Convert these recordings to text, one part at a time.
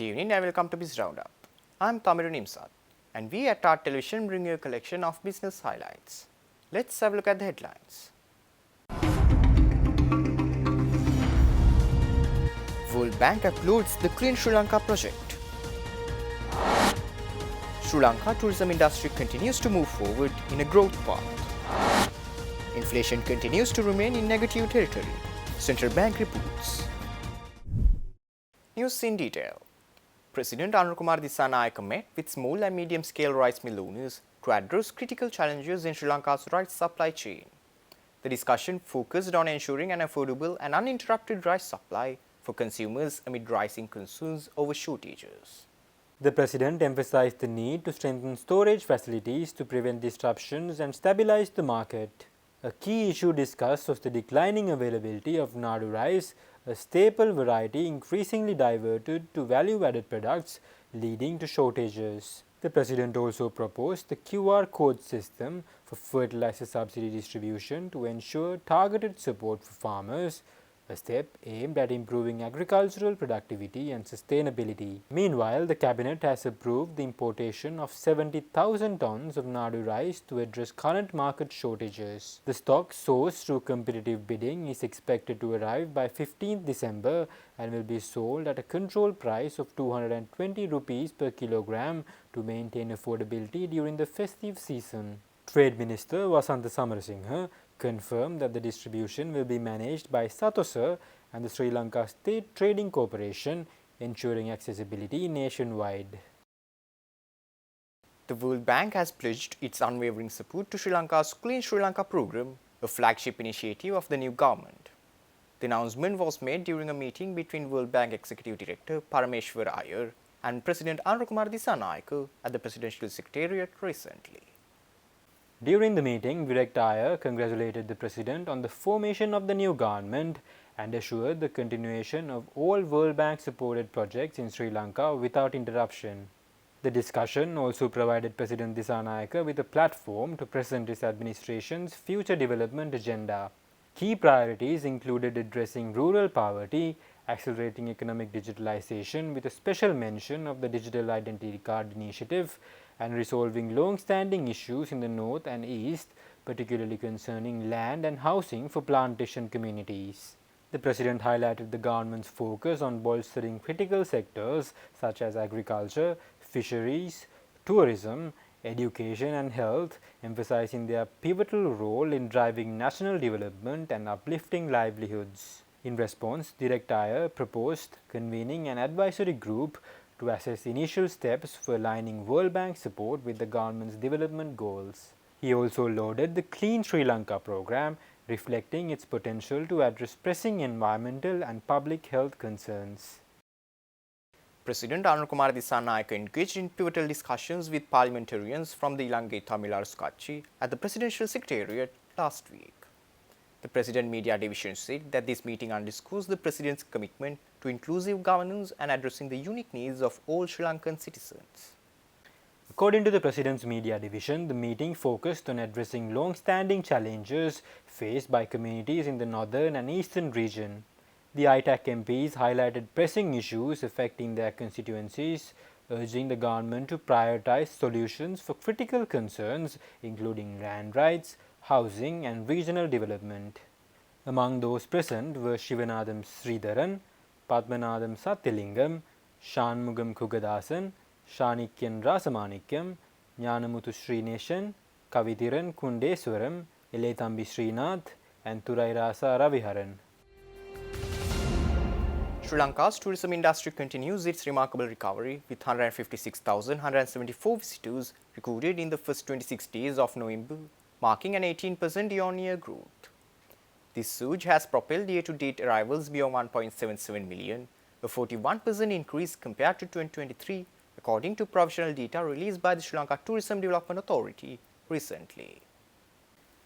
Good evening and welcome to Biz RoundUp. I'm Tamiru Nimsat and we at our television bring you a collection of business highlights. Let's have a look at the headlines. World Bank applauds the Clean Sri Lanka project. Sri Lanka tourism industry continues to move forward in a growth path. Inflation continues to remain in negative territory, Central Bank reports. News in detail. President Anurukumar Dissanayake met with small and medium-scale rice mill owners to address critical challenges in Sri Lanka's rice supply chain. The discussion focused on ensuring an affordable and uninterrupted rice supply for consumers amid rising concerns over shortages. The President emphasized the need to strengthen storage facilities to prevent disruptions and stabilize the market. A key issue discussed was the declining availability of Nadu rice, a staple variety increasingly diverted to value-added products, leading to shortages. The President also proposed the QR code system for fertilizer subsidy distribution to ensure targeted support for farmers, a step aimed at improving agricultural productivity and sustainability. Meanwhile, the Cabinet has approved the importation of 70,000 tons of Nadu rice to address current market shortages. The stock sourced through competitive bidding is expected to arrive by 15th December and will be sold at a controlled price of 220 rupees per kilogram to maintain affordability during the festive season. Trade Minister Vasantha Samarasinghe confirmed that the distribution will be managed by SATOSA and the Sri Lanka State Trading Corporation, ensuring accessibility nationwide. The World Bank has pledged its unwavering support to Sri Lanka's Clean Sri Lanka program, a flagship initiative of the new government. The announcement was made during a meeting between World Bank Executive Director Parameshwar Iyer and President Anurukumar Dissanayake at the Presidential Secretariat recently. During the meeting, Director Iyer congratulated the President on the formation of the new government and assured the continuation of all World Bank supported projects in Sri Lanka without interruption. The discussion also provided President Dissanayake with a platform to present his administration's future development agenda. Key priorities included addressing rural poverty, accelerating economic digitalization with a special mention of the Digital Identity Card initiative, and resolving long-standing issues in the north and east, particularly concerning land and housing for plantation communities. The President highlighted the government's focus on bolstering critical sectors such as agriculture, fisheries, tourism, education and health, emphasizing their pivotal role in driving national development and uplifting livelihoods. In response, Director Iyer proposed convening an advisory group to assess initial steps for aligning World Bank support with the government's development goals. He also lauded the Clean Sri Lanka program, reflecting its potential to address pressing environmental and public health concerns. President Anurukumar Dissanayake engaged in pivotal discussions with parliamentarians from the Ilangai Tamil Arusakachi at the Presidential Secretariat last week. The President Media Division said that this meeting underscores the President's commitment to inclusive governance and addressing the unique needs of all Sri Lankan citizens. According to the President's Media Division, the meeting focused on addressing long-standing challenges faced by communities in the northern and eastern region. The ITAC MPs highlighted pressing issues affecting their constituencies, urging the government to prioritize solutions for critical concerns including land rights, housing and regional development. Among those present were Shivanadam Sridharan, Padmanadam Satyalingam, Shanmugam Kugadasan, Shanikyan Rasamanikyam, Jnanamuthu Srineshan, Kavithiran Kundeswaram, Elethambi Srinath and Thurairasa Raviharan. Sri Lanka's tourism industry continues its remarkable recovery with 156,174 visitors recorded in the first 26 days of November, marking an 18% year-on-year growth. This surge has propelled year-to-date arrivals beyond 1.77 million, a 41% increase compared to 2023, according to provisional data released by the Sri Lanka Tourism Development Authority recently.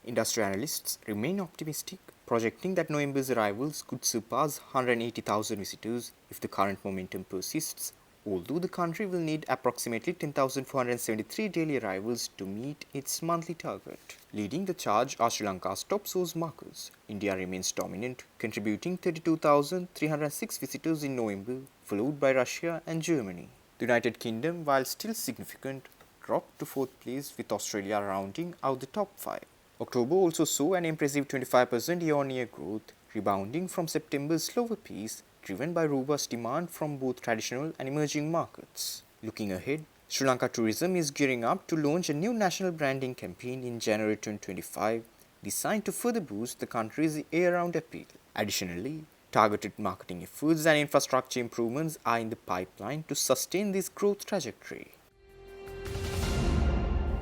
Industry analysts remain optimistic, projecting that November's arrivals could surpass 180,000 visitors if the current momentum persists, although the country will need approximately 10,473 daily arrivals to meet its monthly target. Leading the charge are Sri Lanka's top source markets. India remains dominant, contributing 32,306 visitors in November, followed by Russia and Germany. The United Kingdom, while still significant, dropped to fourth place with Australia rounding out the top 5. October also saw an impressive 25% year-on-year growth, rebounding from September's slower pace, driven by robust demand from both traditional and emerging markets. Looking ahead, Sri Lanka Tourism is gearing up to launch a new national branding campaign in January 2025, designed to further boost the country's year-round appeal. Additionally, targeted marketing efforts and infrastructure improvements are in the pipeline to sustain this growth trajectory.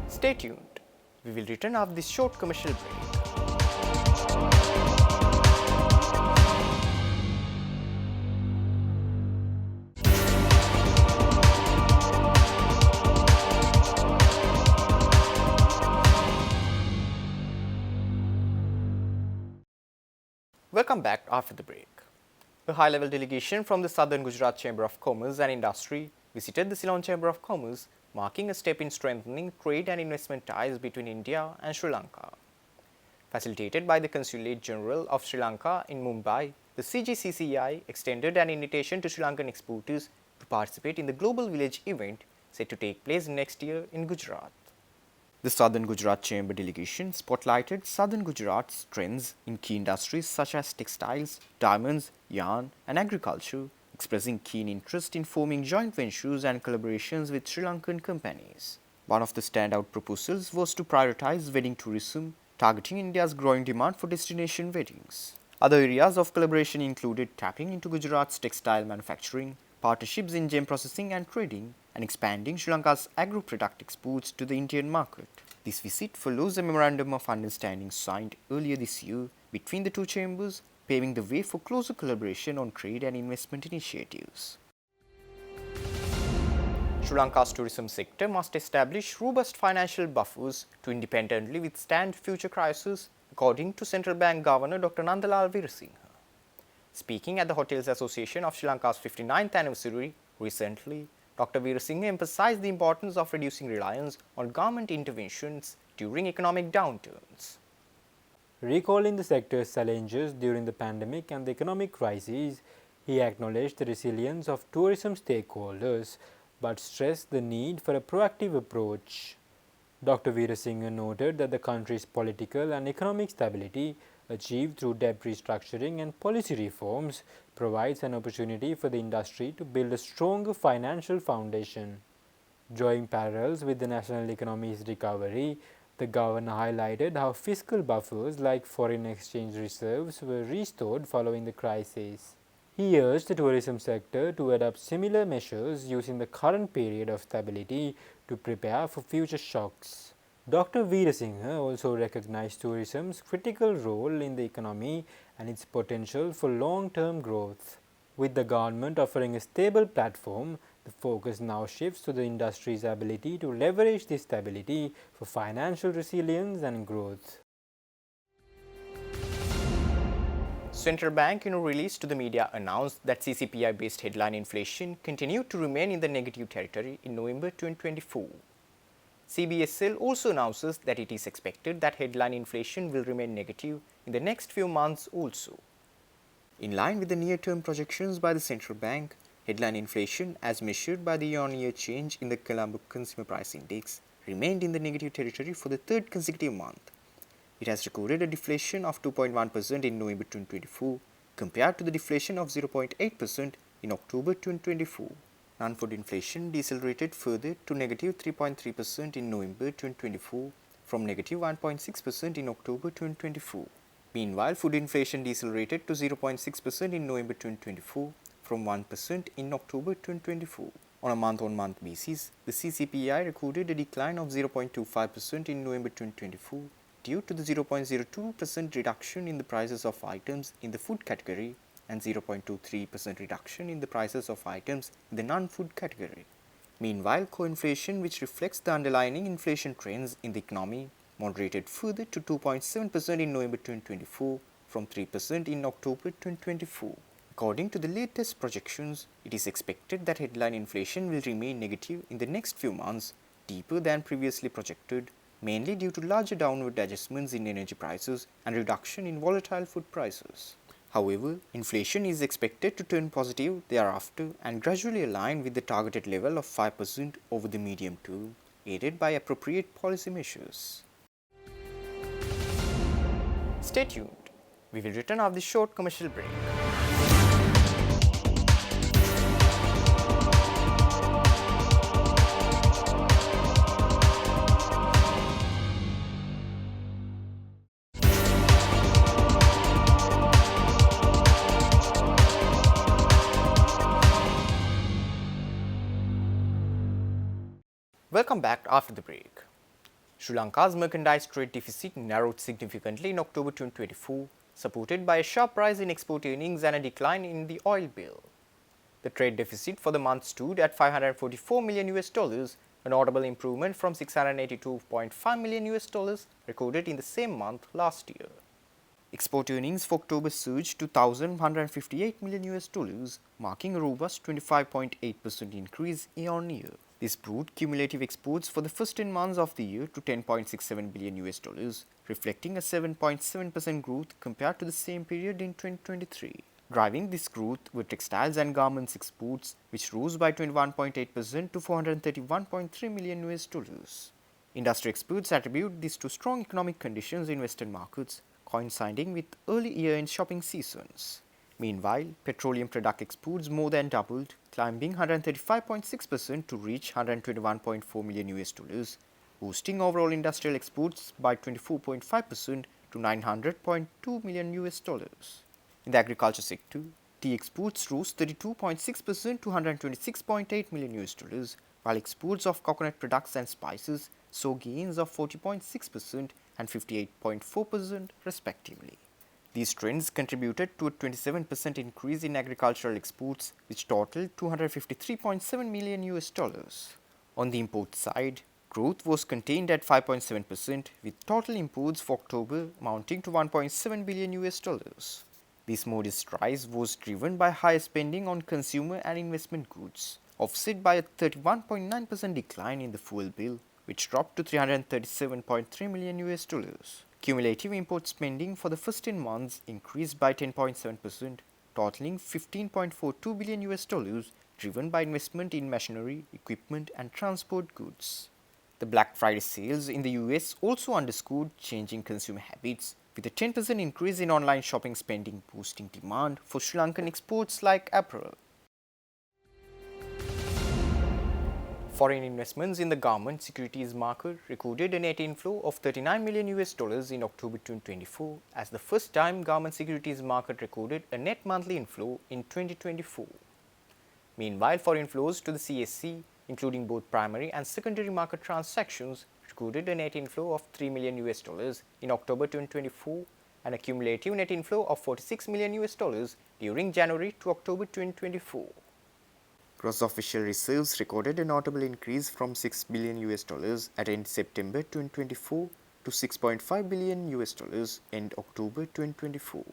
Stay tuned. We will return after this short commercial break. Welcome back after the break. A high-level delegation from the Southern Gujarat Chamber of Commerce and Industry visited the Ceylon Chamber of Commerce, marking a step in strengthening trade and investment ties between India and Sri Lanka. Facilitated by the Consulate General of Sri Lanka in Mumbai, the CGCCI extended an invitation to Sri Lankan exporters to participate in the Global Village event set to take place next year in Gujarat. The Southern Gujarat Chamber delegation spotlighted Southern Gujarat's trends in key industries such as textiles, diamonds, yarn, and agriculture, expressing keen interest in forming joint ventures and collaborations with Sri Lankan companies. One of the standout proposals was to prioritize wedding tourism, targeting India's growing demand for destination weddings. Other areas of collaboration included tapping into Gujarat's textile manufacturing, partnerships in gem processing and trading, and expanding Sri Lanka's agro-product exports to the Indian market. This visit follows a memorandum of understanding signed earlier this year between the two chambers, paving the way for closer collaboration on trade and investment initiatives. Sri Lanka's tourism sector must establish robust financial buffers to independently withstand future crises, according to Central Bank Governor Dr. Nandalal Veerasinghe. Speaking at the Hotels Association of Sri Lanka's 59th anniversary recently, Dr. Veerasinghe emphasized the importance of reducing reliance on government interventions during economic downturns. Recalling the sector's challenges during the pandemic and the economic crisis, he acknowledged the resilience of tourism stakeholders but stressed the need for a proactive approach. Dr. Veerasinghe noted that the country's political and economic stability achieved through debt restructuring and policy reforms provides an opportunity for the industry to build a stronger financial foundation. Drawing parallels with the national economy's recovery, the governor highlighted how fiscal buffers like foreign exchange reserves were restored following the crisis. He urged the tourism sector to adopt similar measures using the current period of stability to prepare for future shocks. Dr. Veerasinghe also recognized tourism's critical role in the economy and its potential for long-term growth. With the government offering a stable platform, the focus now shifts to the industry's ability to leverage this stability for financial resilience and growth. Central Bank in a release to the media announced that CCPI-based headline inflation continued to remain in the negative territory in November 2024. CBSL also announces that it is expected that headline inflation will remain negative in the next few months also. In line with the near-term projections by the central bank, headline inflation as measured by the year-on-year change in the Colombo Consumer Price Index remained in the negative territory for the third consecutive month. It has recorded a deflation of 2.1% in November 2024 compared to the deflation of 0.8% in October 2024. Non-food inflation decelerated further to negative 3.3% in November 2024 from negative 1.6% in October 2024. Meanwhile, food inflation decelerated to 0.6% in November 2024 from 1% in October 2024. On a month-on-month basis, the CCPI recorded a decline of 0.25% in November 2024 due to the 0.02% reduction in the prices of items in the food category and 0.23% reduction in the prices of items in the non-food category. Meanwhile, core inflation, which reflects the underlying inflation trends in the economy, moderated further to 2.7% in November 2024 from 3% in October 2024. According to the latest projections, it is expected that headline inflation will remain negative in the next few months, deeper than previously projected, mainly due to larger downward adjustments in energy prices and reduction in volatile food prices. However, inflation is expected to turn positive thereafter and gradually align with the targeted level of 5% over the medium term, aided by appropriate policy measures. Stay tuned. We will return after this short commercial break. Welcome back after the break. Sri Lanka's merchandise trade deficit narrowed significantly in October 2024, supported by a sharp rise in export earnings and a decline in the oil bill. The trade deficit for the month stood at $544 million, a notable improvement from $682.5 million recorded in the same month last year. Export earnings for October surged to $1,158 million, marking a robust 25.8% increase year-on-year. This brought cumulative exports for the first 10 months of the year to $10.67 billion, reflecting a 7.7% growth compared to the same period in 2023. Driving this growth were textiles and garments exports, which rose by 21.8% to $431.3 million. Industry experts attribute this to strong economic conditions in Western markets, coinciding with early year-end shopping seasons. Meanwhile, petroleum product exports more than doubled, climbing 135.6% to reach $121.4 million, boosting overall industrial exports by 24.5% to $900.2 million. In the agriculture sector, tea exports rose 32.6% to $126.8 million, while exports of coconut products and spices saw gains of 40.6% and 58.4% respectively. These trends contributed to a 27% increase in agricultural exports, which totaled $253.7 million. On the import side, growth was contained at 5.7%, with total imports for October amounting to $1.7 billion. This modest rise was driven by higher spending on consumer and investment goods, offset by a 31.9% decline in the fuel bill, which dropped to $337.3 million. Cumulative import spending for the first 10 months increased by 10.7%, totaling $15.42 billion, driven by investment in machinery, equipment, and transport goods. The Black Friday sales in the US also underscored changing consumer habits, with a 10% increase in online shopping spending boosting demand for Sri Lankan exports like apparel. Foreign investments in the garment securities market recorded a net inflow of $39 million in October 2024, as the first time garment securities market recorded a net monthly inflow in 2024. Meanwhile, foreign flows to the CSC, including both primary and secondary market transactions, recorded a net inflow of $3 million in October 2024 and a cumulative net inflow of $46 million during January to October 2024. Gross official reserves recorded a notable increase from $6 billion at end September 2024 to $6.5 billion end October 2024.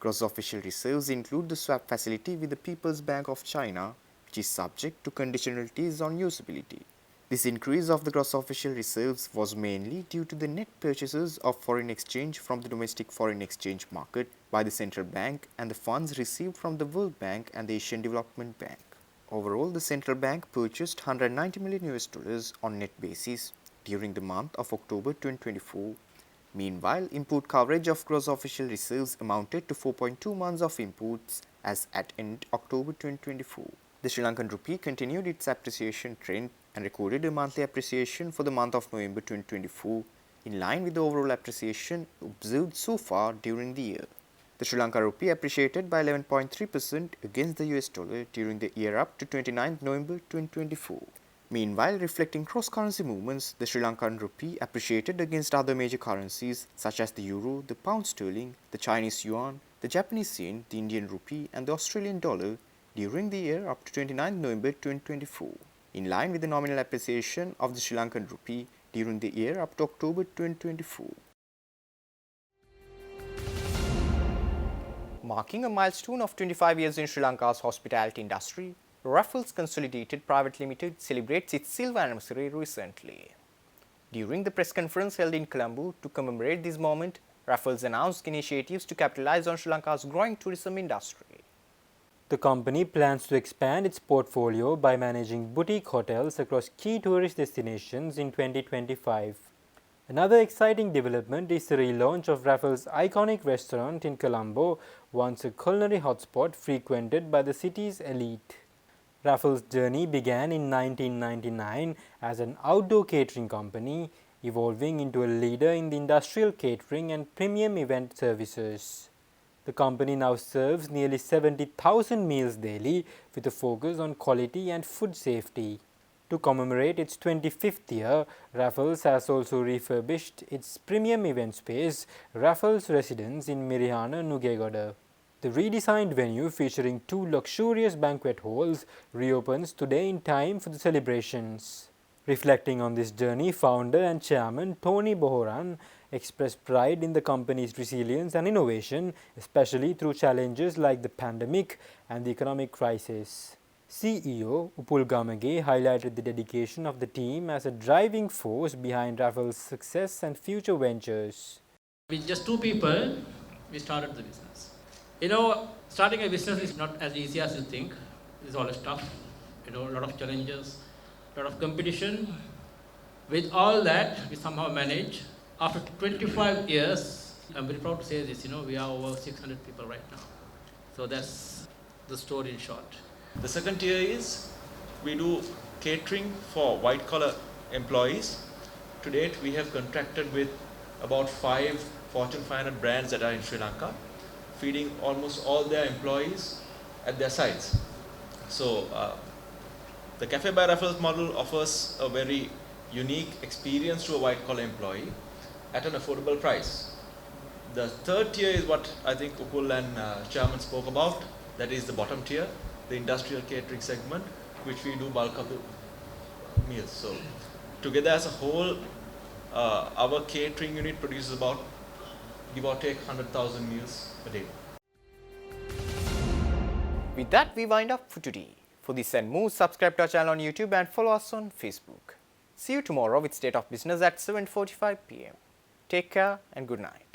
Gross official reserves include the swap facility with the People's Bank of China, which is subject to conditionalities on usability. This increase of the gross official reserves was mainly due to the net purchases of foreign exchange from the domestic foreign exchange market by the central bank and the funds received from the World Bank and the Asian Development Bank. Overall, the central bank purchased $190 million on net basis during the month of October 2024. Meanwhile, import coverage of gross official reserves amounted to 4.2 months of imports as at end October 2024. The Sri Lankan rupee continued its appreciation trend and recorded a monthly appreciation for the month of November 2024, in line with the overall appreciation observed so far during the year. The Sri Lanka rupee appreciated by 11.3% against the US dollar during the year up to 29 November 2024. Meanwhile, reflecting cross-currency movements, the Sri Lankan rupee appreciated against other major currencies such as the euro, the pound sterling, the Chinese yuan, the Japanese yen, the Indian rupee, and the Australian dollar during the year up to 29 November 2024, in line with the nominal appreciation of the Sri Lankan rupee during the year up to October 2024. Marking a milestone of 25 years in Sri Lanka's hospitality industry, Raffles Consolidated Private Limited celebrates its silver anniversary recently. During the press conference held in Colombo to commemorate this moment, Raffles announced initiatives to capitalize on Sri Lanka's growing tourism industry. The company plans to expand its portfolio by managing boutique hotels across key tourist destinations in 2025. Another exciting development is the relaunch of Raffles' iconic restaurant in Colombo, once a culinary hotspot frequented by the city's elite. Raffles' journey began in 1999 as an outdoor catering company, evolving into a leader in the industrial catering and premium event services. The company now serves nearly 70,000 meals daily with a focus on quality and food safety. To commemorate its 25th year, Raffles has also refurbished its premium event space, Raffles Residence in Mirihana, Nugegoda. The redesigned venue, featuring 2 luxurious banquet halls, reopens today in time for the celebrations. Reflecting on this journey, founder and chairman Tony Bohoran expressed pride in the company's resilience and innovation, especially through challenges like the pandemic and the economic crisis. CEO Upul Gamage highlighted the dedication of the team as a driving force behind Raffles' success and future ventures. With just 2 people, we started the business. Starting a business is not as easy as you think. It's always tough. A lot of challenges, a lot of competition. With all that, we somehow managed. After 25 years, I'm very proud to say this, we are over 600 people right now. So that's the story in short. The second tier is we do catering for white collar employees. To date, we have contracted with about 5 Fortune 500 brands that are in Sri Lanka, feeding almost all their employees at their sites. So the Cafe by Raffles model offers a very unique experience to a white collar employee at an affordable price. The third tier is what I think Upul and Chairman spoke about. That is the bottom tier, the industrial catering segment, which we do bulk of the meals. So together as a whole, our catering unit produces about, give or take, 100,000 meals a day. With that, we wind up for today. For this and more, subscribe to our channel on YouTube and follow us on Facebook. See you tomorrow with State of Business at 7:45 p.m. Take care and good night.